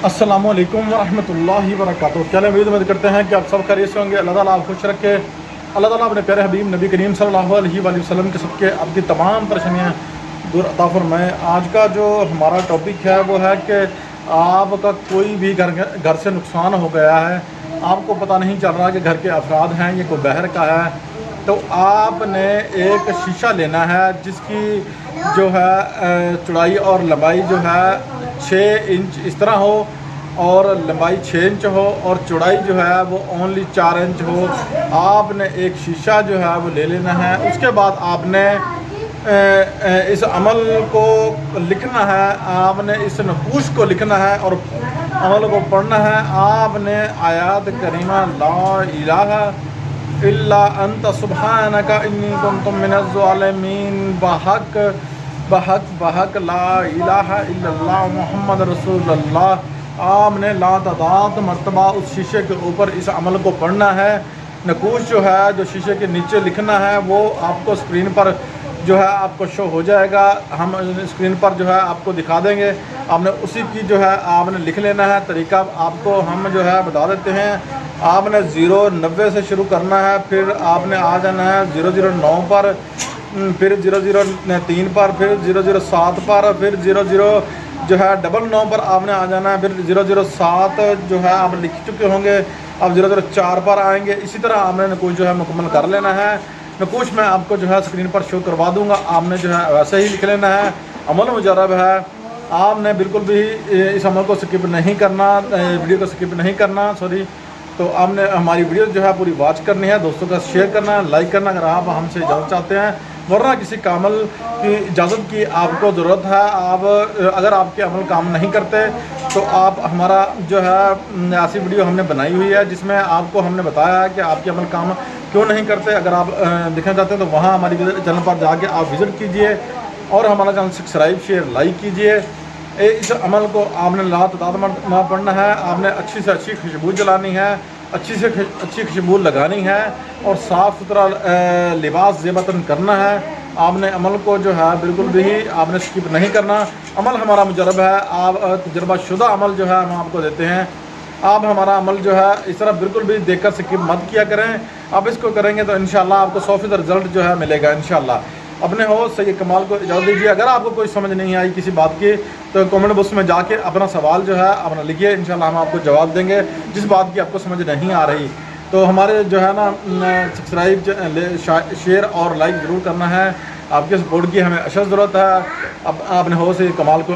अस्सलामु अलैकुम वरहमतुल्लाहि वबरकातुहू। चलें, उम्मीद करते हैं कि आप सब खैरियत से होंगे। अल्लाह ताला आप खुश रखे। अल्लाह ताला अपने प्यारे हबीब नबी करीम सल्लल्लाहु अलैहि वसल्लम के सबके आपकी तमाम परेशानियाँ दूर अता फरमाएं। आज का जो हमारा टॉपिक है वो है कि आपका कोई भी घर से नुकसान हो गया है, आपको पता नहीं चल रहा कि घर के अफराद हैं ये कोई बहर का है, तो आपने एक शीशा लेना है जिसकी जो है चौड़ाई और लंबाई जो है 6 इंच इस तरह हो और लंबाई 6 इंच हो और चौड़ाई जो है वो ओनली 4 इंच हो। आपने एक शीशा जो है वो ले लेना है। उसके बाद आपने इस अमल को लिखना है, आपने इस नकूश को लिखना है और अमल को पढ़ना है। आपने आयात करीमा ला इलाहा इल्ला अंत सुब्हानका इन्नी कुन्तु मिनज़ ज़ालिमीन बहक बहक बहक ला इलाहा इल्लल्लाह मुहम्मद रसूलुल्लाह। आपने लातादाद मरतबा उस शीशे के ऊपर इस अमल को पढ़ना है। नकूश जो है जो शीशे के नीचे लिखना है वो आपको स्क्रीन पर जो है आपको शो हो जाएगा, हम स्क्रीन पर जो है आपको दिखा देंगे। आपने उसी की जो है आपने लिख लेना है। तरीका आपको हम जो है बता देते हैं। आपने 090 से शुरू करना है, फिर आपने आ जाना है 009 पर, फिर 003 पर, फिर 007 पर, फिर 00 जो है 99 पर आपने आ जाना है। फिर 007 जो है आप लिख चुके होंगे, अब 004 पर आएंगे। इसी तरह आपने नकूश जो है मुकम्मल कर लेना है। नकूश मैं आपको जो है स्क्रीन पर शो करवा दूंगा, आपने जो है वैसे ही लिख लेना है। अमल मुजरब है, आपने बिल्कुल भी इस अमल को स्किप नहीं करना, वीडियो को स्किप नहीं करना, सॉरी। तो आपने हमारी वीडियो जो है पूरी वॉच करनी है, दोस्तों का शेयर करना है, लाइक करना अगर आप हमसे इजाज़त चाहते हैं, वरना किसी का अमल की इजाज़त की आपको ज़रूरत है। आप अगर आपके अमल काम नहीं करते तो आप हमारा जो है ऐसी वीडियो हमने बनाई हुई है जिसमें आपको हमने बताया है कि आपके अमल काम क्यों नहीं करते। अगर आप देखना चाहते हैं तो वहाँ हमारी चैनल पर जाके आप विज़िट कीजिए और हमारा चैनल सब्सक्राइब शेयर लाइक कीजिए। इस अमल को आपने लातादाद में पढ़ना है। आपने अच्छी से अच्छी खुशबू जलानी है, अच्छी से अच्छी खुशबू लगानी है और साफ़ सुथरा लिबास ज़ेबतन करना है। आपने अमल को जो है बिल्कुल भी आपने स्किप नहीं करना। अमल हमारा मुजरब है, आप तजर्बाशुदा अमल जो है हम आपको देते हैं। आप हमारा अमल जो है इस तरह बिल्कुल भी देखकर स्किप मत किया करें। आप इसको करेंगे तो इंशाल्लाह आपको 100% रिज़ल्ट जो है मिलेगा इंशाल्लाह। अपने हो सैयद कमाल को इजाज़त दीजिए। अगर आपको कोई समझ नहीं आई किसी बात की तो कमेंट बॉक्स में जाके अपना सवाल जो है अपना लिखिए, इंशाल्लाह हम आपको जवाब देंगे जिस बात की आपको समझ नहीं आ रही। तो हमारे जो है ना सब्सक्राइब शेयर और लाइक ज़रूर करना है। आपके सपोर्ट की हमें अशद ज़रूरत है। अब आपने हो सैयद कमाल को